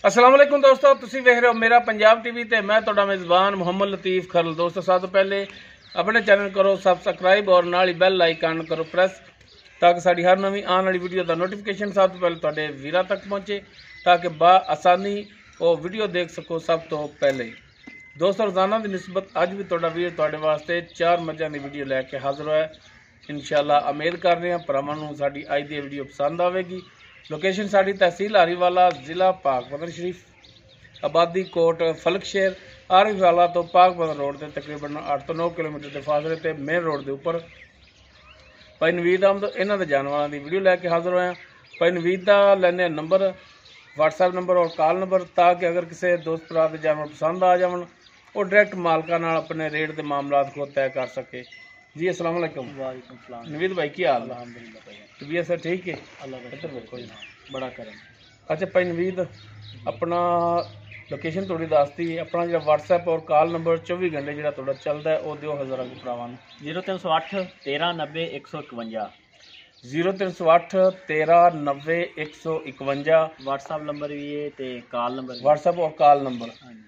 अस्सलाम वालेकुम दोस्तों, तुसीं वेख रहे हो मेरा पंजाब टीवी ते मैं तुहाडा मेज़बान मुहम्मद लतीफ़ खरल। दोस्तों सब तो पहले अपने चैनल करो सबसक्राइब और नाल ही बैल आइकन करो प्रेस ताकि साड़ी हर नवी आने वाली वीडियो का नोटिफिकेशन सब तो पहले तुहाडे वीरां तक पहुँचे ताकि बा आसानी वो वीडियो देख सको सब तो पहले। दोस्तों रोज़ाना की निस्बत अज भी तुहाडा वीर तुहाडे वास्ते 4 मझां की वीडियो लैके हाजिर होया। इंशाअल्लाह उम्मीद कर रहे हैं भरावां नूं साडी अज दी वीडियो पसंद आवेगी। लोकेशन साड़ी तहसील हरीवाला, जिला पाकपतन शरीफ, आबादी कोट फलकशेर, हरीवाला तो पाकपतन रोड से तकरीबन 8 तो 9 किलोमीटर के फासले पर मेन रोड के उपर भाई नवीद अहमद इन्हों के जानवरों की वीडियो लैके हाजिर होया। भाई नवीद का लैने नंबर, व्हाट्सएप नंबर और कॉल नंबर ताकि अगर किसी दोस्त भरा के जानवर पसंद आ जावन वो डायरैक्ट मालकां नाल अपने रेट के मामलात को तय कर सके। जी अस्सलाम वालेकुम। वालेकुम सलाम। नवीद भाई की हाल? अल्हम्दुलिल्लाह भाई, तबीयत सर ठीक है? अल्लाह का इधर शुक्र देखो जी। बड़ा करम। अच्छा भाई नवीद अपना लोकेशन थोड़ी दसती अपना जो व्हाट्सएप और कॉल नंबर 24 घंटे जो थोड़ा चलता है वो दियो हज़ारा के भरावां नूं। 0308 13 90 151 0308 13 90 151 व्हाट्सएप नंबर भी है ते कॉल नंबर भी। व्हाट्सएप और कॉल नंबर हाँ जी।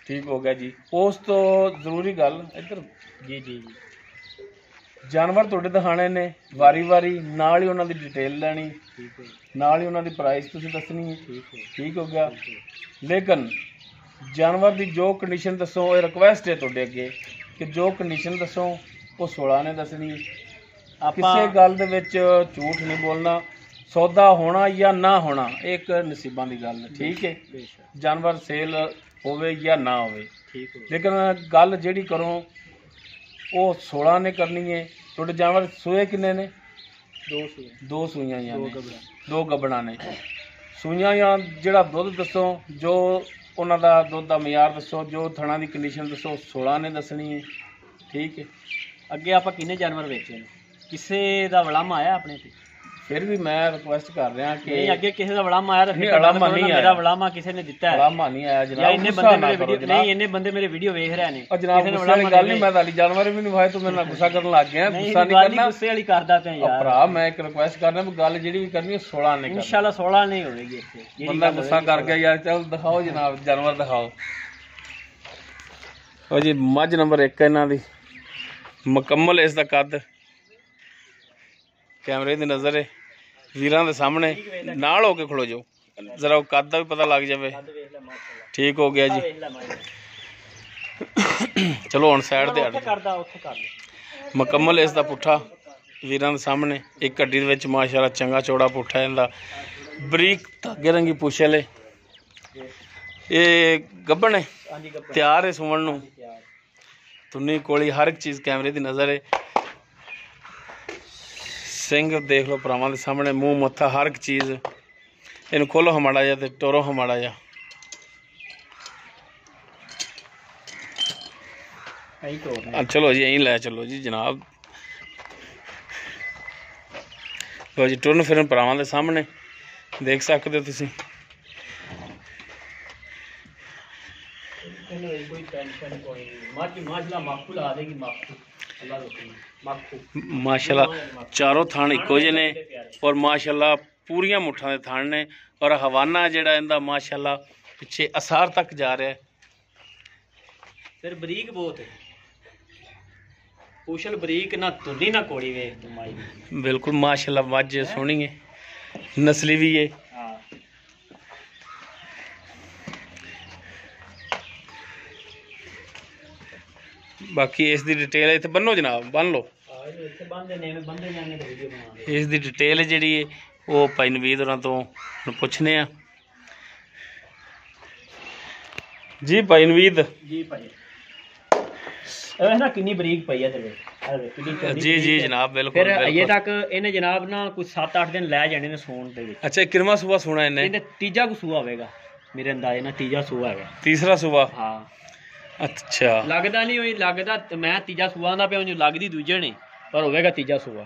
ठीक हो गया जी। उस तो जरूरी गल इधर जी जी जी जानवर तुहाडे दिखाने ने वारी वारी नाल ही उन्हां दी डिटेल लैनी, ठीक है नाल ही उन्हां दी प्राइस तुसीं दसनी है। ठीक है ठीक हो गया। ठीक है। लेकिन जानवर की जो कंडीशन दसो ये रिक्वेस्ट है तुहाडे अगे कि जो कंडीशन दसो वो 16 ने दसनी। किसी गल दे विच झूठ नहीं बोलना। सौदा होना या ना होना एक नसीबां दी गल है। ठीक है, बेशक जानवर सेल होवे या ना होवे, ठीक है। लेकिन गल जिहड़ी करो वो 16 ने करनी है। तुहाडे जानवर सूए किन्ने ने? 2 सूए, 2 सूइयां या दो ने, गबड़ा। 2 गबड़ा ने। सूइयां या जिहड़ा दुध दसो जो उन्हां दा दुध दा मियार दसो जो थणा दी कंडीशन दसो 16 ने दसनी है। ठीक है। ਅੱਗੇ ਆਪਾਂ ਕਿੰਨੇ ਜਾਨਵਰ ਵੇਚੇ ਨੇ? ਕਿਸੇ ਦਾ ਵਲਾਮਾ ਆਇਆ ਆਪਣੇ ਤੇ? फिर भी मैं रिक्वेस्ट कर रहा कि ਨਹੀਂ ਅੱਗੇ ਕਿਸੇ ਦਾ ਵਲਾਮਾ ਆਇਆ ਤਾਂ ਨਹੀਂ, ਫਿਰ ਵਲਾਮਾ ਪਤਾ ਨਹੀਂ ਕਰੋ ਨਾ, ਆਇਆ। ਮੇਰਾ ਵਲਾਮਾ ਕਿਸੇ ਨੇ ਦਿੱਤਾ ਹੈ बड़ा नहीं आया ਜਾਂ जनाब। ਇੰਨੇ गुस्सा ਬੰਦੇ ना ਮੇਰੇ करो ਵੀਡੀਓ जनाब। ਨਹੀਂ ਇੰਨੇ ਬੰਦੇ ਮੇਰੇ ਵੀਡੀਓ ਵੇਖ ਰਹੇ ਨੇ और जनाब ਕਿਸੇ ਨੇ गुस्से वाली ਵਲਾਮਾ गल नहीं, मैं ताली जानवर भी नहीं वाए तो मेरे नाल गुस्सा करने लग गया। नहीं गुस्सा नहीं दिवाली करना गुस्से वाली करदा पे और यार। भरा मैं एक रिक्वेस्ट करना भी गल जिहड़ी भी करनी है 16 ने करनी। इंशाल्लाह 16 नहीं होगी इससे। ਜਿਹੜੀ बंदा ਗੱਲ गुस्सा होएगी कर गया यार चल दिखाओ जनाब जानवर दिखाओ। ओ जी मझ नंबर 1 इन्हां दी मुकम्मल इसदा कद कैमरे दी नज़र है वीरां दे सामने नाल होके खड़ो जाओ जरा वो कद दा भी पता लग जाए। ਕੱਦ ਵੇਖ ਲੈ ਮਾਸ਼ਾਅੱਲਾ। ठीक हो गया जी। ਵੇਖ ਲੈ ਮਾਸ਼ਾਅੱਲਾ। चलो हुण साइड ते ਉੱਥੇ हट ਕਰਦਾ ਉੱਥੇ ਕਰ ਲੈ। मुकम्मल इसका पुट्ठा वीरां दे सामने एक हड्डी दे विच माशाअल्लाह चंगा चौड़ा पुट्ठा इहदा बरीक धागे रंगी पुछ वाले ये गब्बन है ਹਾਂਜੀ ਗੱਬੜ तैयार है सुमन नूं। ਤਿਆਰ। तुन्नी कोली हर एक चीज़ कैमरे की नज़र है। सिंह देख लो भरावां दे सामने मूँह मत्था हर एक चीज़। इन्हूं खोलो हमाड़ा जा ते टोरो हमाड़ा जा। ਐਂ ਤੋੜਨੇ। चलो जी यहीं लै चलो जी जनाब। लो जी टुरन फिरन भरावां दे सामने देख सकते हो तुसीं। ਇਹਨੂੰ ਇਹ ਕੋਈ ਟੈਨਸ਼ਨ ਕੋਈ ਨਹੀਂ। ਮਾਸ਼ਾਅੱਲਾ ਮਾਖੂ ਲਾ ਦੇਗੀ ਮਾਖੂ। ਅੱਲਾ ਰੋਕੀ ਮਾਖੂ। माशाल्लाह चारों थान इक्को जे ने और माशाल्लाह पूरियां मुठ्ठां दे थान ने और हवाना जिहड़ा इहदा माशाल्लाह पिछे असार तक जा रहा है। ਫਿਰ ਬਰੀਕ ਬਹੁਤ ਹੈ। ਪੁਸ਼ਲ ਬਰੀਕ ਨਾ ਤੁਰਨੀ ਨਾ ਕੋੜੀ ਵੇਖ ਮਾਈ। बिल्कुल माशाल्लाह मझ सोहनी है, नस्ली भी है। ਹਾਂ बाकी इसकी डिटेल इत्थे बन्नो जनाब बन लो। ਇਹਨੂੰ ਇੱਥੇ ਬੰਦੇ ਨੇ ਬੰਦੇ ਜਾਂਦੇ ਤੇ ਵੀਡੀਓ ਬਣਾ इसकी डिटेल जिहड़ी है वो भाई नवीद होरां तो हुण पुछने आ। जी भाई नवीद। ਜੀ ਭਾਈ ਇਹ ਨਾ ਕਿੰਨੀ ਬਰੀਕ ਪਈ ਹੈ ਤੇ ਵੇਖ ਕਿੰਨੀ ਚੌੜੀ जी जी ਬਰੀਕ ਹੈ। जनाब बिल्कुल ਫਿਰ ਅਜੇ बिल्कुल। ਤੱਕ ਇਹਨੇ ਜਨਾਬ ਨਾ ਕੁਝ 7-8 ਦਿਨ ਲੈ ਜਾਣੇ ਨੇ ਸੌਣ ਦੇ ਵਿੱਚ। अच्छा किरमा सुबह सोना इन्हें? ਇਹਨੇ ਤੀਜਾ ਕਸੂਆ ਹੋਵੇਗਾ ਮੇਰੇ ਅੰਦਾਜ਼ੇ ਨਾਲ ਤੀਜਾ ਸੂਆ ਹੈਗਾ। तीसरा सुबह? ਹਾਂ अच्छा ਲੱਗਦਾ ਨਹੀਂ ਹੋਈ ਲੱਗਦਾ ਮੈਂ ਤੀਜਾ ਸੂਆ ਦਾ ਪਿਆ ਉਂਝ ਲੱਗਦੀ ਦੂਜੇ ਨੇ ਪਰ ਹੋਵੇਗਾ ਤੀਜਾ ਸੂਆ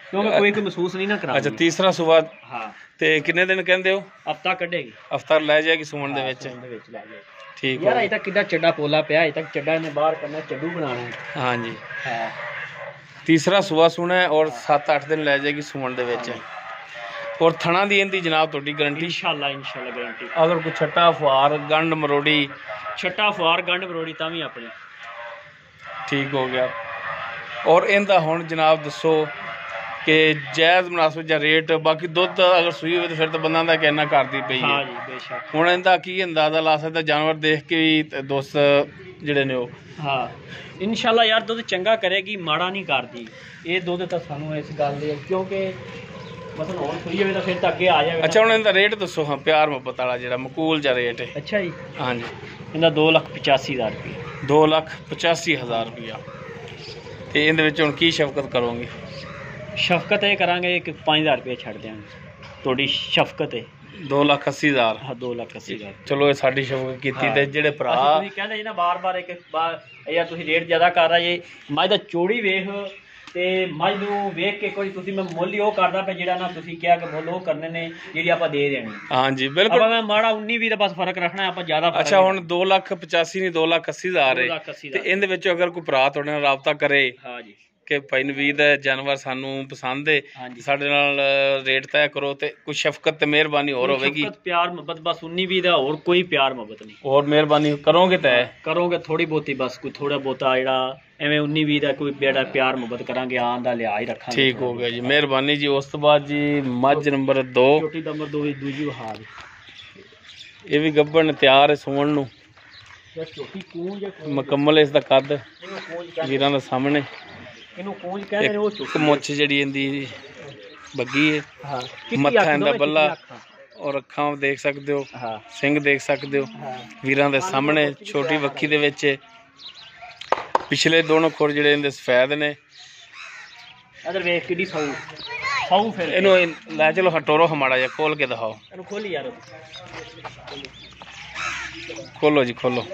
ਕਿਉਂਕਿ ਕੋਈ ਮਹਿਸੂਸ ਨਹੀਂ ਨਾ अच्छा ਕਰਾਉਂਦਾ। तीसरा सुबह ਹਾਂ ते किन्ने दिन कहंदे हो? ਹਫਤਾ ਕੱਢੇਗੀ हफ्ता लै जाएगी सुमन दे विच? ਸੌਣ ਦੇ ਵਿੱਚ ਲੈ ਜਾਏਗੀ। ठीक ਯਾਰ हो ਅਜੇ ਤੱਕ ਕਿੱਡਾ ਚੱਡਾ ਪੋਲਾ ਪਿਆ ਅਜੇ ਤੱਕ ਚੱਡਾ ਇਹਨੇ ਬਾਹਰ ਕਰਨਾ ਚੱਡੂ ਬਣਾਉਣਾ ਹੈ। हाँ जी। ਹਾਂ तीसरा सुबह सुना है और 7-8 दिन लै जाएगी सुमन दे विच। और थणा दी इनदी जनाब तुहाडी गारंटी इंशाल्लाह गारंटी। अगर कोई छट्टा फुआर गंढ मरोड़ी छट्टा फुआर गंढ मरोड़ी तां भी अपनी ठीक हो गया। और इनका हुण जनाब दसो कि जायज़ मुनासिब या रेट बाकी दुध अगर सूई हो तो फिर तो बंदा कि इन्ना करती पई है। हाँ जी बेशक। हुण इनका की अंदाज़ा ला सकदा जानवर देख के भी दोस्त जिहड़े ने वो हाँ इंशाल्लाह यार दुध चंगा करेगी माड़ा नहीं करदी। ये दुध तो सानू इस गल दे क्योंकि मतलब हुण सूई होवे तो फिर तो अगे आ जाएगा। अच्छा हुण इनका रेट दसो हाँ प्यार मुहब्बत वाला जिहड़ा मकूल जा रेट है। अच्छा जी हाँ जी इनका 2,85,000 रुपये 2,85,000 रुपया। तो इहदे विच हुण की शफकत करोगे? शफकत ये करांगे कि 5,000 रुपये छड़ देंगे थोड़ी शफकत है। 2,80,000 हाँ 2,80,000 चलो ये साडी शफकत कीती ते जिहड़े भरा तुसीं कहंदे जी ना बार एक बार यार तुसीं रेट ज़्यादा कर रहा जे मझ दा चौड़ी वेख ते मझ नूं वेख के कोई तुसीं मैं मुੱਲ ही ਉਹ ਕਰਦਾ ਪਿਆ ਜਿਹੜਾ ਨਾ ਤੁਸੀਂ ਕਿਹਾ ਕਿ ਮੁੱਲ ਉਹ ਕਰਨੇ ਨੇ ਜਿਹੜੀ ਆਪਾਂ ਦੇ ਦੇਣੀ। हाँ जी बिल्कुल ਆਪਾਂ ਮੈਂ ਮਾੜਾ 19-20 ਦਾ ਬਸ ਫਰਕ ਰੱਖਣਾ ਆਪਾਂ ਜ਼ਿਆਦਾ ਫਰਕ अच्छा हुण 2,85,000 नहीं 2,80,000 है 2,80,000 ਤੇ ਇਹਦੇ ਵਿੱਚ ਅਗਰ ਕੋਈ ਭਰਾ ਤੁਹਾਡੇ ਨਾਲ ਰਾਬਤਾ ਕਰੇ हाँ जी ਕਿ ਭਾਈ ਨਵੀਦ ਜਾਨਵਰ ਸਾਨੂੰ ਪਸੰਦ ਹੈ ਹਾਂਜੀ ਸਾਡੇ ਨਾਲ ਰੇਟ ਤੈਅ ਕਰੋ ਤੇ ਕੋਈ ਸ਼ਫਕਤ ਤੇ ਮਿਹਰਬਾਨੀ ਹੋਰ ਹੋਵੇਗੀ। ਸ਼ਫਕਤ ਪਿਆਰ ਮੁਹੱਬਤ ਬਸ 19-20 ਦਾ ਹੋਰ ਕੋਈ ਪਿਆਰ ਮੁਹੱਬਤ ਨਹੀਂ। ਹੋਰ ਮਿਹਰਬਾਨੀ ਕਰੋਗੇ ਤੈਅ ਕਰੋਗੇ ਥੋੜੀ ਬਹੁਤੀ ਬਸ ਕੋਈ ਥੋੜਾ ਬਹੁਤਾ ਜਿਹੜਾ ਐਵੇਂ 19-20 ਦਾ ਕੋਈ ਬੇੜਾ ਪਿਆਰ ਮੁਹੱਬਤ ਕਰਾਂਗੇ ਆਨ ਦਾ ਲਿਹਾਜ਼ ਰੱਖਾਂਗੇ। ਠੀਕ ਹੋ ਗਿਆ ਜੀ ਮਿਹਰਬਾਨੀ ਜੀ। ਉਸ ਤੋਂ ਬਾਅਦ ਜੀ ਮੱਝ ਨੰਬਰ 2 ਛੋਟੀ ਨੰਬਰ 2 ਦੂਜੀ ਹਾਲ ਇਹ ਵੀ ਗੱਭਣ ਤਿਆਰ ਹੈ ਸੂਣ ਨੂੰ ਛੋਟੀ ਕੂੰਜ ਮੁਕੰਮਲ ਇਸ ਦਾ ਕੱਦ ਇਹਨੂੰ ਕੂੰਜ ਵੀਰਾਂ ਦੇ ਸਾਹਮਣੇ ਇਹਨੂੰ ਕੂੰਜ ਕਹਿੰਦੇ ਨੇ ਉਹ ਇੱਕ ਮੁੱਛ ਜਿਹੜੀ ਇਹਦੀ ਬੱਗੀ ਹੈ ਹਾਂ ਮੱਥਾ ਇਹਦਾ ਬੱਲਾ ਔਰ ਅੱਖਾਂ ਦੇਖ ਸਕਦੇ ਹੋ ਹਾਂ ਸਿੰਘ ਦੇਖ ਸਕਦੇ ਹੋ ਵੀਰਾਂ ਦੇ ਸਾਹਮਣੇ ਛੋਟੀ ਵੱਖੀ ਦੇ ਵਿੱਚ ਪਿਛਲੇ ਦੋਨੋਂ ਖੁਰ ਜਿਹੜੇ ਇਹਦੇ ਸਫੈਦ ਨੇ। ਇਧਰ ਵੇਖ ਕਿੱਡੀ ਸਾਊ ਫਿਰ ਇਹਨੂੰ ਲੈ ਚਲੋ ਹਟੋਰੋ ਹਮਾੜਾ ਜਿਹਾ ਖੋਲ ਕੇ ਦਿਖਾਓ। ਇਹਨੂੰ ਖੋਲੀ ਯਾਰ ਖੋਲੋ ਜੀ ਖੋਲੋ।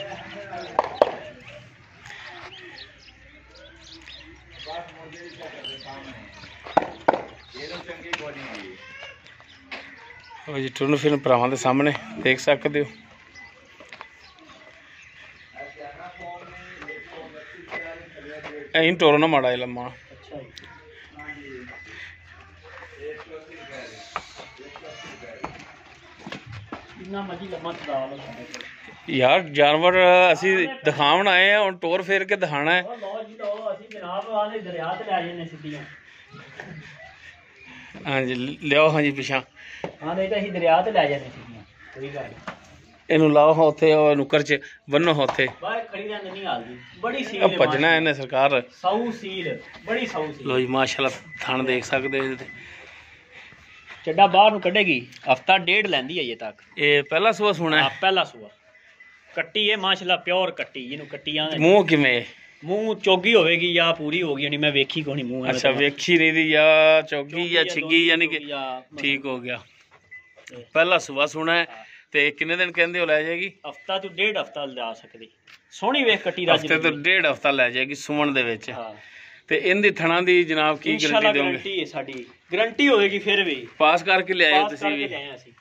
ਉਹ ਜੀ ਟੁਰਨ ਫਿਰਨ ਭਰਾਵਾਂ ਦੇ ਸਾਹਮਣੇ ਦੇਖ ਸਕਦੇ ਹੋ। ਐਂ ਟੋਰੋ ਨਾ ਮਾੜਾ ਜਿਹਾ ਲੰਮਾ। यार जानवर असी दिखावन आए हैं और टोर फेर के दिखाना है। हाँ जी लियाओ हाँ जी पिछा इनू लाओ हाँ उत्थे नुक्कर च बन्नो हाँ उत्थे भजना इन्हें सरकार लो जी माशाल्लाह थान देख सकते ਚੱਡਾ ਬਾਹਰ ਨੂੰ ਕੱਢੇਗੀ ਹਫਤਾ ਡੇਢ ਲੈਂਦੀ ਹੈ ਅਜੇ ਤੱਕ। ਇਹ ਪਹਿਲਾ ਸੂਆ ਸੁਣਾ ਹਾਂ ਪਹਿਲਾ ਸੂਆ ਕੱਟੀ ਹੈ ਮਾਸ਼ਾਅੱਲਾ ਪਿਓਰ ਕੱਟੀ ਜਿਹਨੂੰ ਕੱਟੀਆਂ ਮੂੰਹ ਕਿਵੇਂ ਮੂੰਹ ਚੋਗੀ ਹੋਵੇਗੀ ਜਾਂ ਪੂਰੀ ਹੋਗੀ ਨਹੀਂ ਮੈਂ ਵੇਖੀ ਕੋਣੀ ਮੂੰਹ। ਅੱਛਾ ਵੇਖੀ ਨਹੀਂ ਦੀ ਜਾਂ ਚੋਗੀ ਜਾਂ ਛਿੱਗੀ ਯਾਨੀ ਕਿ ਠੀਕ ਹੋ ਗਿਆ। ਪਹਿਲਾ ਸੂਆ ਸੁਣਾ ਹੈ ਤੇ ਕਿੰਨੇ ਦਿਨ ਕਹਿੰਦੇ ਹੋ ਲੈ ਜਾਏਗੀ? ਹਫਤਾ ਤੋਂ ਡੇਢ ਹਫਤਾ ਲਿਆ ਸਕਦੀ ਸੋਹਣੀ ਵੇਖ ਕੱਟੀ ਰਾਜੀ ਹਫਤੇ ਤੋਂ ਡੇਢ ਹਫਤਾ ਲੈ ਜਾਏਗੀ ਸੁਮਣ ਦੇ ਵਿੱਚ। ਹਾਂ ਤੇ ਇਹਦੀ ਥਣਾ ਦੀ ਜਨਾਬ ਕੀ ਗਾਰੰਟੀ ਦੋਗੇ? ਗਾਰੰਟੀ ਹੈ ਸਾਡੀ ਗਾਰੰਟੀ ਹੋਵੇਗੀ ਫਿਰ ਵੀ ਪਾਸ ਕਰਕੇ ਲਿਆਏ ਤੁਸੀਂ ਵੀ ਅਸੀਂ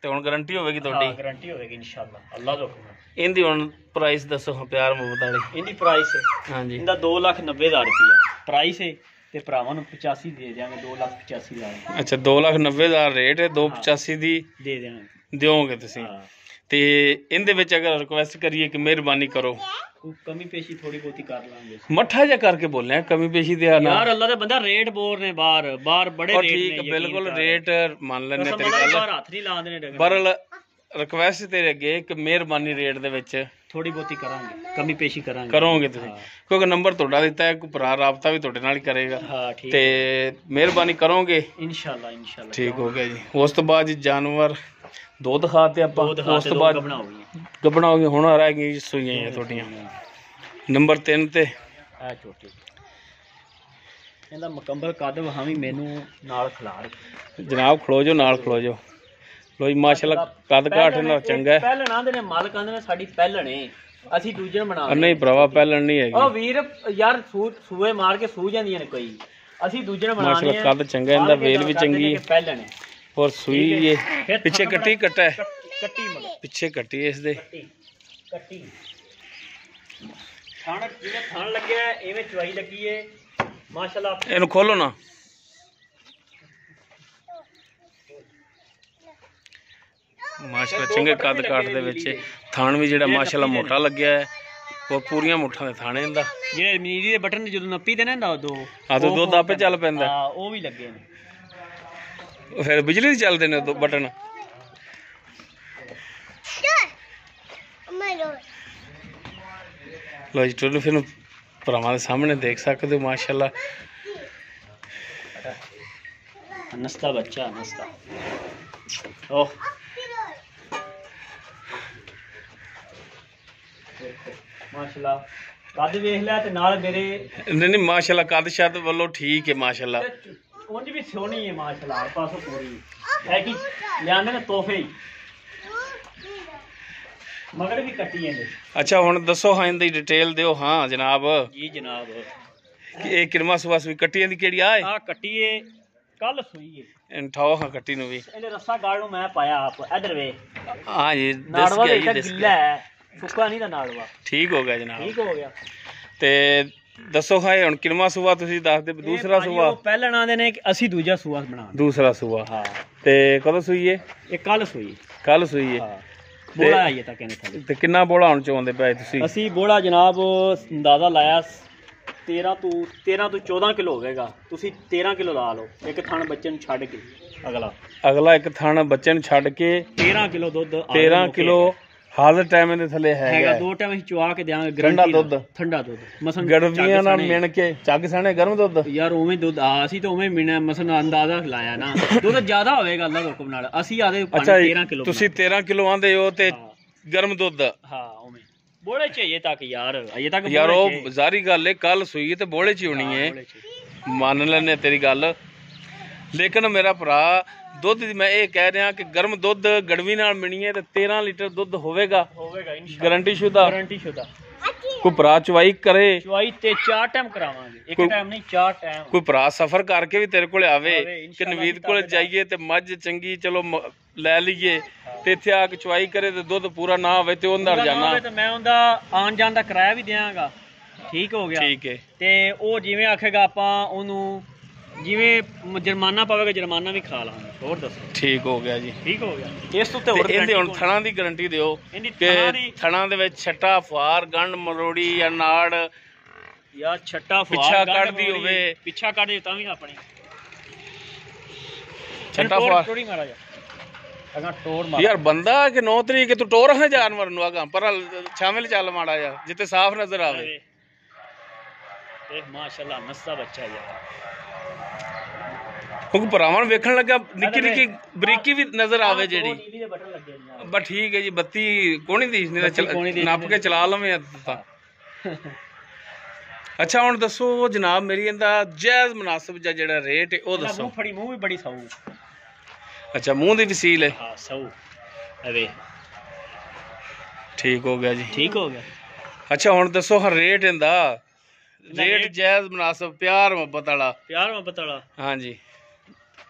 ਤੇ ਹੁਣ ਗਾਰੰਟੀ ਹੋਵੇਗੀ ਤੁਹਾਡੀ? ਹਾਂ ਗਾਰੰਟੀ ਹੋਵੇਗੀ ਇਨਸ਼ਾਅੱਲਾ ਅੱਲਾ ਦਾ ਹੁਕਮ। ਇਹਦੀ ਹੁਣ ਪ੍ਰਾਈਸ ਦੱਸੋ ਪਿਆਰ ਮੁਹੱਬਤ ਵਾਲੀ। ਇਹਦੀ ਪ੍ਰਾਈਸ ਹਾਂਜੀ ਇਹਦਾ 2,90,000 ਰੁਪਇਆ ਪ੍ਰਾਈਸ ਹੈ ਤੇ ਭਰਾਵਾਂ ਨੂੰ 85 ਦੇ ਦਿਆਂਗੇ 2,85,000। ਅੱਛਾ 2,90,000 ਰੇਟ ਹੈ 2,85 ਦੀ ਦੇ ਦੇਵਾਂਗੇ ਦਿਓਗੇ ਤੁਸੀਂ। ਤੇ ਇਹਦੇ ਵਿੱਚ ਅਗਰ ਰਿਕੁਐਸਟ ਕਰੀਏ ਕਿ ਮਿਹਰਬਾਨੀ ਕਰੋ ਕਮੀ ਪੇਸ਼ੀ ਥੋੜੀ ਬਹੁਤੀ ਕਰ ਲਾਂਗੇ ਮੱਠਾ ਜਿਹਾ ਕਰਕੇ ਬੋਲਿਆ ਕਮੀ ਪੇਸ਼ੀ ਦੇ ਆ ਨਾ ਯਾਰ ਅੱਲਾ ਦਾ ਬੰਦਾ ਰੇਟ ਬੋਲ ਨੇ ਬਾਹਰ ਬੜੇ ਰੇਟ ਨੇ। ਠੀਕ ਬਿਲਕੁਲ ਰੇਟ ਮੰਨ ਲੈਣੇ ਤੇਰੀ ਬਾਹਰ ਗੱਲ ਹੱਥ ਨਹੀਂ ਲਾਉਂਦੇ ਨੇ ਪਰ ਰਿਕੁਐਸਟ ਤੇਰੇ ਅੱਗੇ ਕਿ ਮਿਹਰਬਾਨੀ ਰੇਟ ਦੇ ਵਿੱਚ ਥੋੜੀ ਬਹੁਤੀ ਕਰਾਂਗੇ ਕਮੀ ਪੇਸ਼ੀ ਕਰਾਂਗੇ ਕਰੋਗੇ ਤੁਸੀਂ ਕਿਉਂਕਿ ਨੰਬਰ ਤੁਹਾਡਾ ਦਿੱਤਾ ਹੈ ਕੋਈ ਭਰਾ ਰਾਬਤਾ ਵੀ ਤੁਹਾਡੇ ਨਾਲ ਹੀ ਕਰੇਗਾ। ਹਾਂ ਠੀਕ ਤੇ ਮਿਹਰਬਾਨੀ ਕਰੋਗੇ ਇਨਸ਼ਾਅੱਲਾ ਠੀਕ ਹੋ ਗਿਆ ਜੀ। ਉਸ ਤੋਂ ਬਾਅਦ ਜੀ ਜਾਨਵਰ ਦੋ ਦਿਖਾਤੇ ਆਪਾਂ ਉਸ ਤੋਂ ਬਾਅਦ ਗੱਭਣਾਓਗੇ ਹੁਣ ਆ ਰਹਿ ਗਈ ਸੂਈਆਂ ਤੁਹਾਡੀਆਂ ਨੰਬਰ 3 ਤੇ ਆ ਛੋਟੀ ਇਹਦਾ ਮੁਕੰਮਲ ਕੱਦ ਵਹਾਵੀ ਮੈਨੂੰ ਨਾਲ ਖਿਲਾੜ ਜਨਾਬ ਖਲੋ ਜਾਓ ਨਾਲ ਖਲੋ ਜਾਓ। ਲੋ ਜੀ ਮਾਸ਼ਾਅੱਲਾ ਕੱਦ ਘਾਟ ਨਾਲ ਚੰਗਾ ਹੈ। ਪਹਿਲਣ ਆਂਦੇ ਨੇ ਮਾਲਕ ਆਂਦੇ ਨੇ ਸਾਡੀ ਪਹਿਲਣ ਏ ਅਸੀਂ ਦੂਜੇ ਨੂੰ ਬਣਾ ਨਹੀਂ ਭਰਾਵਾ ਪਹਿਲਣ ਨਹੀਂ ਹੈਗੀ ਉਹ ਵੀਰ ਯਾਰ ਸੂਏ ਮਾਰ ਕੇ ਸੂ ਜਾਂਦੀਆਂ ਨੇ ਕੋਈ ਅਸੀਂ ਦੂਜੇ ਨੂੰ ਬਣਾਉਂਦੇ ਆ। ਮਾਸ਼ਾਅੱਲਾ ਕੱਦ ਚੰਗਾ ਇਹਦਾ ਵੇਲ ਵੀ ਚੰਗੀ ਹੈ ਪਹਿਲਣ ਹੈ और सुई ये पीछे कट्टी कट्टा है कट्टी मतलब पीछे कट्टी है इसदे कट्टी थान जिवें थान लगे एवें चवाई लगी है माशाल्लाह। इहनू खोलो ना ਮਾਸ਼ਾਅੱਲਾ ਚੰਗੇ ਕੱਦ ਕਾਠ ਦੇ ਵਿੱਚ ਥਾਣ ਵੀ ਜਿਹੜਾ ਮਾਸ਼ਾਅੱਲਾ ਮੋਟਾ ਲੱਗਿਆ ਹੈ ਉਹ ਪੂਰੀਆਂ ਮੁੱਠਾਂ ਦੇ ਥਾਣੇ ਇਹਦਾ ਜਿਹੜੇ ਨੀਲੀ ਦੇ ਬਟਨ ਜਦੋਂ ਨੱਪੀ ਦੇ ਨਾ ਦੋ ਤੇ ਦੁੱਧ ਆਪੇ ਚੱਲ ਪੈਂਦਾ ਹਾਂ ਉਹ ਵੀ ਲੱਗੇ ਨੇ ਫਿਰ ਬਿਜਲੀ ਦੇ ਚੱਲਦੇ ਨੇ ਬਟਨ ਲੋ ਜੀ ਟੁੱਲ ਫਿਰ ਭਰਾਵਾਂ ਦੇ ਸਾਹਮਣੇ ਦੇਖ ਸਕਦੇ ਹੋ ਮਾਸ਼ਾਅੱਲਾ ਨਸਤਾ ਬੱਚਾ ਨਸਤਾ ਓਹ ਮਾਸ਼ਾਅੱਲਾ ਕੱਦ ਵੇਖ ਲੈ ਤੇ ਨਾਲ ਮੇਰੇ ਨਹੀਂ ਮਾਸ਼ਾਅੱਲਾ ਕੱਦ ਸ਼ਾਦ ਵੱਲੋਂ ਠੀਕ ਹੈ ਮਾਸ਼ਾਅੱਲਾ ਉਂਝ ਵੀ ਸੋਹਣੀ ਹੈ ਮਾਸ਼ਾਅੱਲਾ ਪਾਸੋਂ ਪੂਰੀ ਹੈ ਕਿ ਲਿਆਂਦੇ ਨੇ ਤੋਹਫੇ ਹੀ ਮਗਰ ਵੀ ਕੱਟੀ ਜਾਂਦੇ ਅੱਛਾ ਹੁਣ ਦੱਸੋ ਹਾਂ ਇਹਦੀ ਡਿਟੇਲ ਦਿਓ ਹਾਂ ਜਨਾਬ ਜੀ ਜਨਾਬ ਇਹ ਕਿਰਮਾ ਸੁਆਸ ਵੀ ਕੱਟੀ ਦੀ ਕਿਹੜੀ ਆ ਆ ਕੱਟੀ ਏ ਕੱਲ ਸੂਈ ਏ ਠਾਓ ਹਾਂ ਕੱਟੀ ਨੂੰ ਵੀ ਇਹਨੇ ਰੱਸਾ ਗਾਲ ਨੂੰ ਮੈਂ ਪਾਇਆ ਆਪ ਇਧਰ ਵੇ ਹਾਂ ਜੀ ਦੱਸ ਨਾੜਵਾ ਗਿਆ ਇਹ ਜੀ ਦੱਸ ਗਿੱਲਾ ਹੈ ਸੁੱਕਾ ਨਹੀਂ ਦਾ ਨਾੜਵਾ ਠੀਕ ਹੋ ਗਿਆ ਜਨਾਬ ਠੀਕ ਹੋ ਗਿਆ ਤੇ ਦੱਸੋ ਹਾਂ ਹੁਣ ਕਿਰਮਾ ਸੂਆ ਤੁਸੀਂ ਦੱਸ ਦੇ ਦੂਸਰਾ ਸੂਆ ਪਹਿਲਾਂ ਆਂਦੇ ਨੇ ਕਿ ਅਸੀਂ ਦੂਜਾ ਸੂਆ ਬਣਾ ਦੂਸਰਾ ਸੂਆ ਹਾਂ ਤੇ ਕਦੋਂ ਸੂਈ ਏ ਇਹ ਕੱਲ ਸੂਈ ਕੱਲ ਸੂਈ ਏ ਹਾਂ ਬੋਲਾ ਆਈਏ ਤਾਂ ਕਹਿੰਦੇ ਥੱਲੇ ਤੇ ਕਿੰਨਾ ਬੋਲਾ ਹੁਣ ਚਾਹੁੰਦੇ ਪਏ ਤੁਸੀਂ ਅਸੀਂ ਬੋਲਾ ਜਨਾਬ ਅੰਦਾਜ਼ਾ ਲਾਇਆ 13 ਤੋਂ 14 ਕਿਲੋ ਹੋਵੇਗਾ ਤੁਸੀਂ 13 ਕਿਲੋ ਲਾ ਲਓ ਇੱਕ ਥਣ ਬੱਚੇ ਨੂੰ ਛੱਡ ਕੇ ਅਗਲਾ ਇੱਕ ਥਣ ਬੱਚੇ ਨੂੰ ਛੱਡ ਕੇ 13 ਕਿਲੋ ਦੁੱਧ 13 ਕਿਲੋ ਹਾਜ਼ਰ ਟਾਈਮ ਦੇ ਥੱਲੇ ਹੈਗਾ ਦੋ ਟਾਈਮ ਅਸੀਂ ਚੁਆ ਕੇ ਦਿਆਂਗੇ ਠੰਡਾ ਦੁੱਧ ਠੰਡਾ ਦੁੱਧ ਮਸਨ ਗਰਮੀਆਂ ਨਾਲ ਮਿਣ ਕੇ ਚੱਗ ਸਣੇ ਗਰਮ ਦੁੱਧ ਯਾਰ ਉਵੇਂ ਦੁੱਧ ਅਸੀਂ ਤਾਂ ਉਵੇਂ ਮਿਣਿਆ ਮਸਨ ਅੰਦਾਜ਼ਾ ਲਾਇਆ ਨਾ ਦੁੱਧ ਜ਼ਿਆਦਾ ਹੋਵੇਗਾ ਅੱਲਾ ਦੇ ਹੁਕਮ ਨਾਲ ਅਸੀਂ ਆਦੇ 13 ਕਿਲੋ ਤੁਸੀਂ 13 ਕਿਲੋ ਆਂਦੇ ਹੋ ਤੇ ਗਰਮ ਦੁੱਧ ਹਾਂ ਉਵੇਂ ਬੋਲੇ ਚ ਅਜੇ ਤੱਕ ਅਜੇ ਤੱਕ ਯਾਰ ਉਹ ਜ਼ਾਰੀ ਗੱਲ ਏ ਕੱਲ ਸੂਈ ਤੇ ਬੋਲੇ ਚ ਹੋਣੀ ਏ ਮੰਨ ਲੈਨੇ ਤੇਰੀ ਗੱਲ ਲੇਕਿਨ ਮੇਰਾ ਭਰਾ ਦੁੱਧ ਦੀ ਮੈਂ ਇਹ ਕਹਿ ਰਿਹਾ ਕਿ ਗਰਮ ਦੁੱਧ ਗੜਵੀ ਨਾਲ ਮਿਣੀਏ ਤੇ 13 ਲੀਟਰ ਦੁੱਧ ਹੋਵੇਗਾ ਗਾਰੰਟੀ ਸ਼ੁਦਾ ਕੋਈ ਭਰਾ ਚਵਾਈ ਕਰੇ ਚਵਾਈ ਤੇ 4 ਟਾਈਮ ਕਰਾਵਾਂਗੇ ਇੱਕ ਟਾਈਮ ਨਹੀਂ 4 ਟਾਈਮ ਕੋਈ ਭਰਾ ਸਫਰ ਕਰਕੇ ਵੀ ਤੇਰੇ ਕੋਲ ਆਵੇ ਕਿ ਨਵੀਦ ਕੋਲ ਜਾਈਏ ਤੇ ਮੱਝ ਚੰਗੀ ਚਲੋ ਲੈ ਲਈਏ ਤੇ ਇੱਥੇ ਆ ਕੇ ਚਵਾਈ ਕਰੇ ਤੇ ਦੁੱਧ ਪੂਰਾ ਨਾ ਹੋਵੇ ਤੇ ਉਹਦਾ ਰਜਾਨਾ ਤੇ ਮੈਂ ਉਹਦਾ ਆਉਣ ਜਾਣ ਦਾ ਕਿਰਾਇਆ ਵੀ ਦਿਆਂਗਾ ਠੀਕ ਹੋ ਗਿਆ ਠੀਕ ਹੈ ਤੇ ਉਹ ਜਿਵੇਂ ਆਖੇਗਾ ਆਪਾਂ ਉਹਨੂੰ ਜਿਵੇਂ ਜੁਰਮਾਨਾ ਪਵੇਗਾ ਜੁਰਮਾਨਾ ਵੀ ਖਾ ਲਾਂਗੇ ਹੋਰ ਦੱਸੋ ਠੀਕ ਹੋ ਗਿਆ ਜੀ ਠੀਕ ਹੋ ਗਿਆ ਇਸ ਉੱਤੇ ਹੋਰ ਇਹਦੇ ਹੁਣ ਥਣਾ ਦੀ ਗਾਰੰਟੀ ਦਿਓ ਕਿ ਥਣਾ ਦੇ ਵਿੱਚ ਛੱਟਾ ਫੁਆਰ ਗੰਢ ਮਰੋੜੀ ਜਾਂ ਨਾੜ ਜਾਂ ਛੱਟਾ ਫੁਆਰ ਪਿੱਛਾ ਕੱਢਦੀ ਹੋਵੇ ਪਿੱਛਾ ਕੱਢ ਦੇ ਤਾਂ ਵੀ ਆਪਣੇ ਛੱਟਾ ਫੁਆਰ ਟੋੜੀ ਮਾਰਾ ਜਾ ਅਗਾ ਟੋੜ ਮਾਰ ਯਾਰ ਬੰਦਾ ਕਿ 9 ਤਰੀਕ ਤੂੰ ਟੋਰ ਹੈ ਜਾਨਵਰ ਨੂੰ ਅਗਾ ਪਰ ਸ਼ਾਮਿਲ ਚੱਲ ਮਾੜਾ ਜਾ ਜਿੱਤੇ ਸਾਫ਼ ਨਜ਼ਰ ਆਵੇ ਇਹ ਮਾਸ਼ਾਅੱਲਾ ਨਸਾ ਬੱਚਾ ਯਾਰ ਉਹ ਭਰਾਵਾਂ ਨੂੰ ਵੇਖਣ ਲੱਗਾ ਨਿੱਕੀ ਨਿੱਕੀ ਬਰੀਕੀ ਵੀ ਨਜ਼ਰ ਆਵੇ ਜਿਹੜੀ ਬਸ ਠੀਕ ਹੈ ਜੀ ਬੱਤੀ ਕੋਣੀ ਦੀ ਨੱਪ ਕੇ ਚਲਾ ਲਵੇਂ ਤਾਂ ਅੱਛਾ ਹੁਣ ਦੱਸੋ ਜਨਾਬ ਮੇਰੀ ਇਹਦਾ ਜਾਇਜ਼ ਮੁਨਾਸਿਬ ਜਾਂ ਜਿਹੜਾ ਰੇਟ ਹੈ ਉਹ ਦੱਸੋ ਮੂੰਹ ਫੜੀ ਮੂੰਹ ਵੀ ਬੜੀ ਸਾਊ ਅੱਛਾ ਮੂੰਹ ਦੀ ਵਸੀਲ ਹੈ ਹਾਂ ਸਾਊ ਅਰੇ ਠੀਕ ਹੋ ਗਿਆ ਜੀ ਠੀਕ ਹੋ ਗਿਆ ਅੱਛਾ ਹੁਣ ਦੱਸੋ ਹਾਂ ਰੇਟ ਇਹਦਾ ਰੇਟ ਜਾਇਜ਼ ਮੁਨਾਸਿਬ ਪਿਆਰ ਮੁਹੱਬਤ ਵਾਲਾ ਹਾਂਜੀ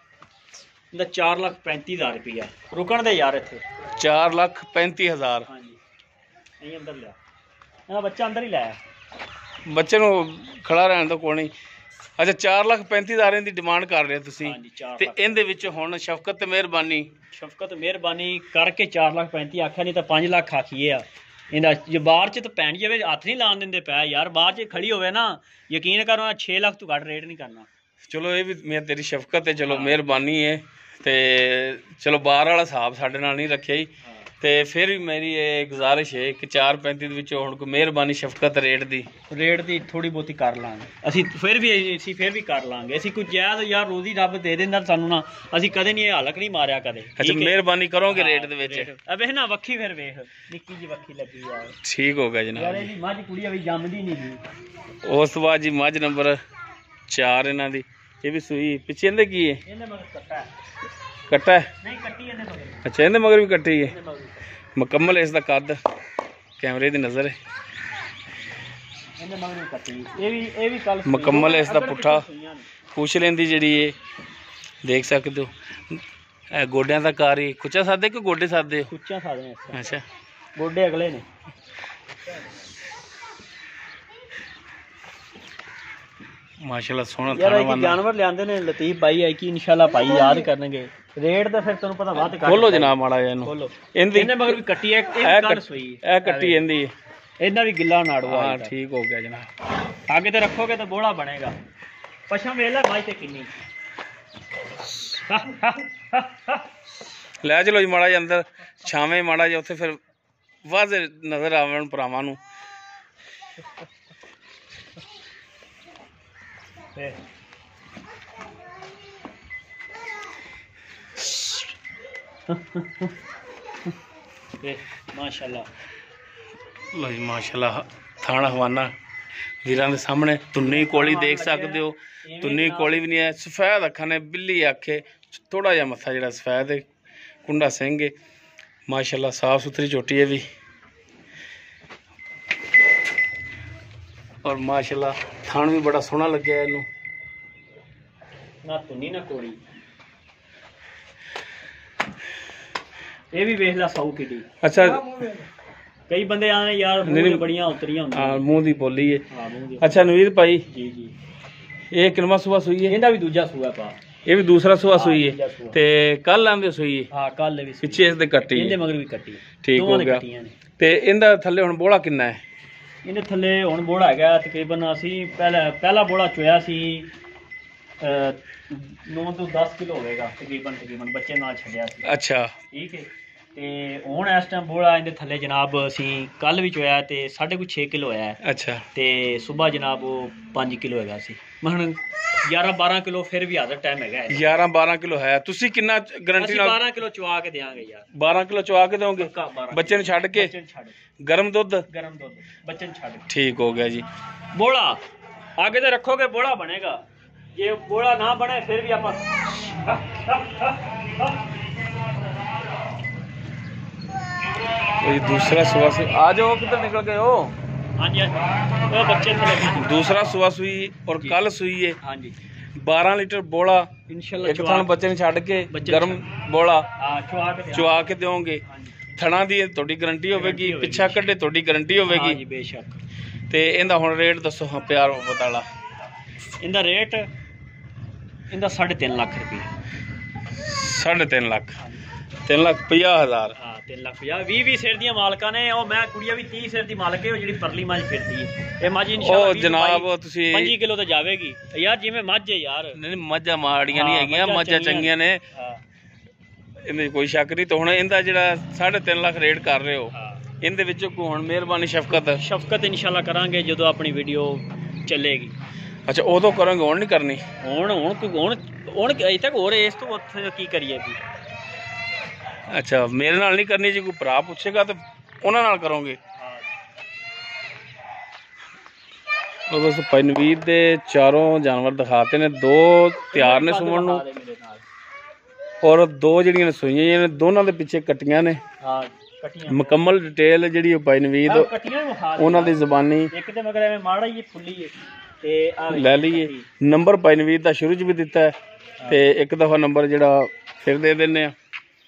ਇਹਦਾ 4,35,000 ਰੁਪਇਆ ਰੁਕਣ ਦੇ ਯਾਰ ਇੱਥੇ 4,35,000 ਹਾਂਜੀ ਨਹੀਂ ਅੰਦਰ ਲਿਆ ਇਹਦਾ ਬੱਚਾ ਅੰਦਰ ਹੀ ਲਾਇਆ ਬੱਚੇ ਨੂੰ ਖੜਾ ਰਹਿਣ ਦਾ ਕੋਈ ਨਹੀਂ ਅੱਛਾ 4,35,000 ਦੀ ਡਿਮਾਂਡ ਕਰ ਰਹੇ ਤੁਸੀਂ ਤੇ ਇਹਦੇ ਵਿੱਚ ਹੁਣ ਸ਼ਫਕਤ ਮਿਹਰਬਾਨੀ ਕਰਕੇ 4,35,000 ਆਖਿਆ ਨਹੀਂ ਤਾਂ 5 ਲੱਖ ਆਖੀਏ ਆ ਇਹਦਾ ਜੇ ਬਾਹਰ ਚ ਤਾਂ ਪੈਣ ਜਾਵੇ ਹੱਥ ਨਹੀਂ ਲਾਣ ਦਿੰਦੇ ਪੈ ਯਾਰ ਬਾਹਰ ਚ ਖੜੀ ਹੋਵੇ ਨਾ ਯਕੀਨ ਕਰੋ 6 ਲੱਖ ਤੋਂ ਘੱਟ ਰੇਟ ਨਹੀਂ ਕਰਨਾ ਚਲੋ ਇਹ ਵੀ ਮੈਂ ਤੇਰੀ ਸ਼ਫਕਤ ਹੈ ਚਲੋ ਮਿਹਰਬਾਨੀ ਹੈ ਤੇ ਚਲੋ ਬਾਹਰ ਵਾਲਾ ਹਿਸਾਬ ਸਾਡੇ ਨਾਲ ਨਹੀਂ ਰੱਖਿਆ ਜੀ ਤੇ ਫਿਰ ਵੀ ਮੇਰੀ ਇਹ ਗੁਜ਼ਾਰਿਸ਼ ਹੈ ਕਿ 4,35 ਦੇ ਵਿੱਚ ਹੁਣ ਕੋਈ ਮਿਹਰਬਾਨੀ ਸ਼ਫਕਤ ਰੇਟ ਦੀ ਥੋੜੀ ਬਹੁਤੀ ਕਰ ਲਾਂਗੇ ਅਸੀਂ ਫਿਰ ਵੀ ਕਰ ਲਾਂਗੇ ਅਸੀਂ ਕੋਈ ਜਾਇਜ਼ ਯਾਰ ਰੋਜ਼ੀ ਰੱਬ ਦੇ ਦਿੰਦਾ ਸਾਨੂੰ ਨਾ ਅਸੀਂ ਕਦੇ ਨਹੀਂ ਇਹ ਹਾਲਕ ਨਹੀਂ ਮਾਰਿਆ ਕਦੇ ਅੱਛਾ ਮਿਹਰਬਾਨੀ ਕਰੋਗੇ ਰੇਟ ਦੇ ਵਿੱਚ ਵੇਖ ਨਾ ਵੱਖੀ ਫਿਰ ਵੇਖ ਨਿੱਕੀ ਜੀ ਵੱਖੀ ਲੱਗੀ ਯਾਰ ਠੀਕ ਹੋ ਗਿਆ ਜਨਾਬ ਯਾਰ ਇਹਦੀ ਮੱਝ ਕੁੜੀ ਵੀ ਜੰਮਦੀ ਨਹੀਂ ਸੀ ਉਸ ਤੋਂ ਬਾਅਦ ਜੀ ਮੱਝ ਨੰਬਰ 4 ਇਹਨਾਂ ਦੀ ਇਹ ਵੀ ਸੂਈ ਪਿੱਛੇ ਇਹਦੇ ਕੀ ਹੈ ਇਹਦੇ ਮਗਰ ਕੱਟਾ ਨਹੀਂ ਕੱਟੀ ਇਹਦੇ ਮਗਰ ਅੱਛਾ ਇਹਦੇ ਮਗਰ ਵੀ ਕੱਟੀ ਹੈ ਮੁਕੰਮਲ ਇਸ ਦਾ ਕੱਦ ਕੈਮਰੇ ਦੀ ਨਜ਼ਰ ਹੈ ਇਹਦੇ ਮਗਰ ਵੀ ਕੱਟੀ ਇਹ ਵੀ ਕੱਲ ਮੁਕੰਮਲ ਇਸ ਦਾ ਪੁੱਠਾ ਪੁੱਛ ਲੈਂਦੀ ਜਿਹੜੀ ਇਹ ਦੇਖ ਸਕਦੇ ਹੋ ਇਹ ਗੋਡਿਆਂ ਦਾ ਕਾਰ ਹੀ ਖੁੱਚਾ ਸਾਦੇ ਕਿ ਗੋਡੇ ਸਾਦੇ ਖੁੱਚਾ ਸਾਦੇ ਨੇ ਅੱਛਾ ਗੋਡੇ ਅਗਲੇ ਨੇ ਮਾਸ਼ਾਅੱਲਾ ਸੋਹਣਾ ਯਾਰ ਥਾਣਾ ਇਹ ਵਾਨਾ। ਜਾਨਵਰ ਲਿਆਂਦੇ ਨੇ ਲਤੀਫ ਭਾਈ ਹੈ ਕਿ ਇਨਸ਼ਾਅੱਲਾ ਭਾਈ ਯਾਦ ਕਰਨਗੇ। ਰੇਟ ਤਾਂ ਫਿਰ ਤੁਹਾਨੂੰ ਪਤਾ ਵੱਧ ਘੱਟ ਖੋਲੋ ਜਨਾਬ ਮਾੜਾ ਜਿਹਾ ਇਹਨੂੰ। ਖੋਲੋ ਇਹਦੀ ਇਹਨੇ ਮਗਰ ਵੀ ਕੱਟੀ ਹੈ ਇੱਕ ਕੱਟ ਸੋਈ ਹੈ ਇਹ ਕੱਟੀ ਇਹਦੀ ਇਹਨਾਂ ਵੀ ਗਿੱਲਾ ਨਾੜੂਆ ਹਾਂ ਠੀਕ ਹੋ ਗਿਆ ਜਨਾਬ। ਅੱਗੇ ਤੇ ਰੱਖੋਗੇ ਤਾਂ ਬੋਲਾ ਬਣੇਗਾ। ਪਛਮ ਵੇਖ ਲੈ ਭਾਈ ਤੇ ਕਿੰਨੀ ਲੈ ਚਲੋ ਜੀ ਮਾੜਾ ਜਿਹਾ ਅੰਦਰ ਛਾਵੇਂ ਮਾੜਾ ਜਿਹਾ ਉੱਥੇ ਫਿਰ ਵਾਜ਼ੇ ਨਜ਼ਰ ਆਵਣ ਭਰਾਵਾਂ ਨੂੰ। ਮਾਸ਼ਾਅੱਲਾ ਲੋ ਜੀ ਮਾਸ਼ਾਅੱਲਾ ਥਾਣਾ ਹਵਾਨਾ ਵੀਰਾਂ ਦੇ ਸਾਹਮਣੇ। ਤੁੰਨੀ ਕੋਲੀ ਦੇਖ ਸਕਦੇ ਹੋ, ਤੁੰਨੀ ਕੋਲੀ ਵੀ ਨਹੀਂ ਹੈ। ਸਫੈਦ ਅੱਖਾਂ ਨੇ, ਬਿੱਲੀ ਅੱਖੇ, ਥੋੜਾ ਜਿਹਾ ਮੱਥਾ ਜਿਹੜਾ ਸਫੈਦ ਹੈ, ਕੁੰਡਾ ਸਿੰਘ ਹੈ ਮਾਸ਼ਾਅੱਲਾ। ਸਾਫ ਸੁਥਰੀ ਝੋਟੀ ਹੈ ਵੀ ਔਰ ਮਾਸ਼ਾਅੱਲਾ ਥਾਣ ਵੀ ਬੜਾ ਸੋਹਣਾ ਲੱਗਿਆ ਇਹਨੂੰ। ਨਾ ਤੁੰਨੀ ਨਾ ਕੋਲੀ। ਇਹ ਵੀ ਵੇਖ ਲੈ ਸੌ ਕਿੱਡੀ। ਅੱਛਾ ਕਈ ਬੰਦੇ ਆਣੇ ਯਾਰ ਮੂੰਹ ਬੜੀਆਂ ਉਤਰੀਆਂ ਹੁੰਦੀਆਂ। ਹਾਂ ਮੂੰਹ ਦੀ ਬੋਲੀ ਹੈ। ਹਾਂ ਮੂੰਹ ਦੀ। ਅੱਛਾ ਨਵੀਦ ਭਾਈ ਜੀ ਜੀ ਇਹ ਕਿੰਨਵਾਂ ਸੂਆ ਸੂਈ ਹੈ? ਇਹਦਾ ਵੀ ਦੂਜਾ ਸੂਆ ਪਾ। ਇਹ ਵੀ ਦੂਸਰਾ ਸੂਆ ਸੂਈ ਹੈ ਤੇ ਕੱਲ ਆਂਦੇ ਸੂਈ ਹੈ। ਹਾਂ ਕੱਲ ਵੀ ਪਿੱਛੇ ਇਸ ਦੇ ਕੱਟੀ ਇਹਦੇ ਮਗਰ ਵੀ ਕੱਟੀ। ਠੀਕ ਹੋ ਗਿਆ। ਤੇ ਇਹਦਾ ਥੱਲੇ ਹੁਣ ਬੋਲਾ ਕਿੰਨਾ ਹੈ? ਇਹਦੇ ਥੱਲੇ ਹੁਣ ਬੋੜਾ ਹੈਗਾ ਤਕਰੀਬਨ ਅਸੀਂ ਪਹਿਲਾ ਬੋੜਾ ਚੋਇਆ ਸੀ 9 ਤੋਂ 10 ਕਿਲੋ ਹੋਵੇਗਾ ਤਕਰੀਬਨ ਬੱਚੇ ਨਾਲ ਛੱਡਿਆ ਸੀ। ਅੱਛਾ ਠੀਕ ਹੈ। ਤੇ ਹੁਣ ਇਸ ਟਾਈਮ ਬੋੜਾ ਇਹਦੇ ਥੱਲੇ ਜਨਾਬ ਅਸੀਂ ਕੱਲ ਵੀ ਚੋਇਆ ਤੇ 6.5 ਕਿਲੋ ਹੋਇਆ। ਅੱਛਾ ਤੇ ਸਵੇਰ ਜਨਾਬ ਉਹ 5 ਕਿਲੋ ਹੈਗਾ ਸੀ। ਮੈਂ ਹੁਣ 11-12 ਕਿਲੋ ਫਿਰ ਵੀ ਹਾਜ਼ਰ ਟਾਈਮ ਹੈਗਾ। 11-12 ਕਿਲੋ ਹੈ। ਤੁਸੀਂ ਕਿੰਨਾ ਗਾਰੰਟੀ ਨਾਲ? 12 ਕਿਲੋ ਚਵਾ ਕੇ ਦੇਾਂਗੇ ਯਾਰ। 12 ਕਿਲੋ ਚਵਾ ਕੇ ਦੋਗੇ ਬੱਚੇ ਨੂੰ ਛੱਡ ਕੇ? ਗਰਮ ਦੁੱਧ ਬੱਚੇ ਨੂੰ ਛੱਡ। ਠੀਕ ਹੋ ਗਿਆ ਜੀ। ਬੋਲਾ ਆਗੇ ਤੇ ਰੱਖੋਗੇ ਬੋਲਾ ਬਣੇਗਾ। ਜੇ ਬੋਲਾ ਨਾ ਬਣੇ ਫਿਰ ਵੀ ਆਪਾਂ कोई दूसरा सुबह से आ जाओ, किधर निकल गए हो? हाँ जी वो बच्चे थे। दूसरा सुबह सुई और कल सुई है। हाँ जी 12 लीटर बोला इंशाल्लाह। एक थान बच्चे ने छड़ के गरम बोला चुआ के दोगे। थना दी थोड़ी गारंटी होगी, पिछा कड्डे थोड़ी गारंटी होगी। बेशक। ते इंदा हुण रेट दसो हाँ प्यार मोहब्बत वाला। इंदा रेट इंदा 3.5 लाख रुपये। 3.5 लाख 3,50,000। हाँ 3,50,000 20 सिर दी मालका ने। और मैं कुड़िया भी 30 सिर दी मालक है। जी परली मझ फिरती है ये मझ इंशाल्लाह जनाब 5 किलो तो जाएगी यार। जिवें मझ है यार। नहीं मझां माड़ियां नहीं हैगियां, मझां चंगियां ने, इहदे कोई शक नहीं। तो हुण इंदा जिहड़ा 3.5 लाख रेट कर रहे हो इहदे विच कोई हुण मेहरबानी शफकत इंशाल्लाह करांगे जदों अपनी वीडियो चलेगी। अच्छा उदों करोगे, हुण नहीं करनी? हुण अजे तक होर इस तो की करिए भी। अच्छा मेरे नाल नहीं करनी जी, कोई भरा पूछेगा तो उन्हां नाल करोगे? तो दोस्तों पनवीर दे चारों जानवर दिखाते ने। 2 तैयार ने सुमन नूं और 2 जिहड़ियां ने सूईयां ने, दोनों दे पिछे कट्टियां ने। मुकम्मल डिटेल जिहड़ी पनवीर उन्हां दी ज़बानी एक ते मगर एवें माड़ा ही फुल्ली है ते ले लीए। नंबर पनवीर दा शुरू च भी दिता है ते एक दफ़ा नंबर जिहड़ा फिर दे दिंदे आ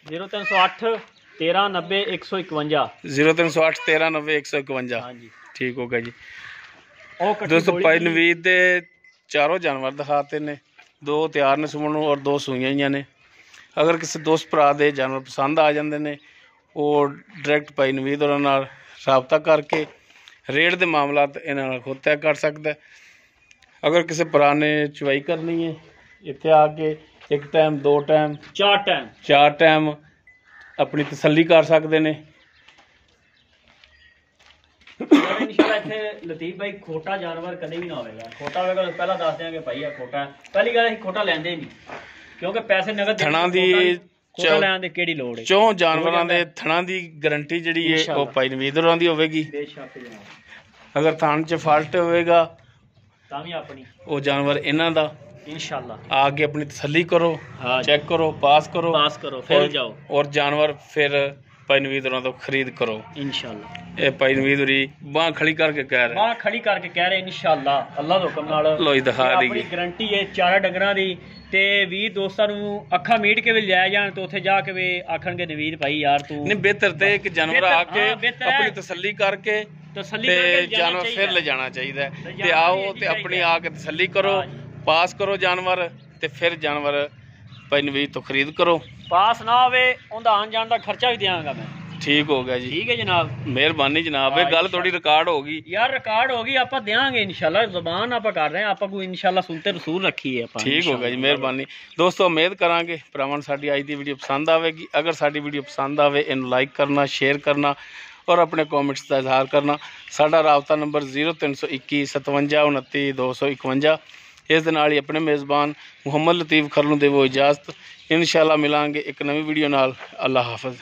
0308 1390 151। 0308 1390 151। हाँ जी ठीक हो गया जी। दोस्तों पनवीर दे चारों जानवर दिखाते ने। 2 तैयार ने सुमन और 2 सूईयां ही ने। अगर किसी दोस्त भरा दे जानवर पसंद आ जाते ने और डायरैक्ट पनवीर होरां नाल राबता करके रेट के मामलात इन्हां नाल खुद तय कर सकता है। अगर किसी भरा ने चवाई करनी है इत्थे आके एक टाइम 2 टाइम 4 टाइम अपनी तसल्ली कर सकते हैं। इंशाल्लाह इत्थे लतीफ भाई खोटा जानवर कदे भी ना होगा। खोटा होगा तो पहला दस देंगे भाई खोटा। पहली गल खोटा लैंदे ही नहीं क्योंकि पैसे नगद थणा दी खोटा लैण दी केड़ी लोड़ है। 4 जानवरां दे थणा दी गारंटी जिहड़ी है वो पनवीर होरां दी होवेगी। बेशक जनाब। अगर थान च फाल्ट होएगा तां भी अपनी वो जानवर इन्हां दा इंशाल्लाह आगे अपनी तसल्ली करो। हाँ चेक करो, पास करो फिर जाओ और जानवर फिर पनवीर होरां तो खरीद करो इंशाल्लाह। ये पनवीर होरी बांह खड़ी करके कह रहे, बांह खड़ी करके कह रहे इंशाल्लाह अल्लाह दे हुक्म नाल। लो जी दिखा दी अपनी गारंटी है चारा डंगरां दी। ते 20 दोस्तां नूं अखा मीट के भी ले जाण तो उत्थे जा के भी आखणगे नवीद भाई यार तू नहीं बेहतर ते कि जानवर आके बेहतर अपनी तसल्ली करके ਤਸੱਲੀ ਤੇ ਕਰਕੇ ਜਾਨਵਰ ਫਿਰ ਲਿਜਾਣਾ ਚਾਹੀਦਾ ਹੈ। ਤੇ ਆਓ ਤੇ ਆਪਣੀ ਆ ਕੇ ਤਸੱਲੀ ਕਰੋ, ਪਾਸ ਕਰੋ ਜਾਨਵਰ, ਤੇ ਫਿਰ ਜਾਨਵਰ ਭਾਈ ਨਵੀਦ ਤੋਂ ਖਰੀਦ ਕਰੋ। ਪਾਸ ਨਾ ਹੋਵੇ ਉਹਦਾ ਆਉਣ ਜਾਣ ਦਾ ਖਰਚਾ ਵੀ ਦਿਆਂਗਾ ਮੈਂ। ਠੀਕ ਹੋ ਗਿਆ ਜੀ, ਠੀਕ ਹੈ ਜਨਾਬ, ਮਿਹਰਬਾਨੀ ਜਨਾਬ। ਇਹ ਗੱਲ ਤੁਹਾਡੀ ਰਿਕਾਰਡ ਹੋ ਗਈ ਯਾਰ, ਰਿਕਾਰਡ ਹੋ ਗਈ, ਆਪਾਂ ਦੇਾਂਗੇ ਇਨਸ਼ਾਅੱਲਾ। ਜ਼ਬਾਨ ਆਪਾਂ ਕਰ ਰਹੇ ਹਾਂ, ਆਪਾਂ ਕੋਈ ਇਨਸ਼ਾਅੱਲਾ ਸੁਣਤੇ ਰਸੂਲ ਰੱਖੀ ਹੈ ਆਪਾਂ। ਠੀਕ ਹੋ ਗਿਆ ਜੀ, ਮਿਹਰਬਾਨੀ ਦੋਸਤੋ। ਉਮੀਦ ਕਰਾਂਗੇ ਭਰਾਵਾਂ ਨੂੰ ਸਾਡੀ ਅੱਜ ਦੀ ਵੀਡੀਓ ਪਸੰਦ ਆਵੇਗੀ। ਅਗਰ ਸਾਡੀ ਵੀਡੀਓ ਪਸੰਦ ਆਵੇ ਇਹਨੂੰ ਲਾਈਕ ਕਰਨਾ, ਸ਼ੇਅਰ ਕਰਨਾ ਔਰ ਆਪਣੇ ਕਮੈਂਟਸ ਦਾ ਇਜ਼ਹਾਰ ਕਰਨਾ। ਸਾਡਾ ਰਾਬਤਾ ਨੰਬਰ 0321 57 29 251। ਇਸ ਦੇ ਨਾਲ ਹੀ ਆਪਣੇ ਮੇਜ਼ਬਾਨ ਮੁਹੰਮਦ ਲਤੀਫ ਖਰਲ ਨੂੰ ਦੇਵੋ ਇਜਾਜ਼ਤ। ਇਨਸ਼ਾਅੱਲਾ ਮਿਲਾਂਗੇ ਇੱਕ ਨਵੀਂ ਵੀਡੀਓ ਨਾਲ। ਅੱਲਾ ਹਾਫਿਜ਼।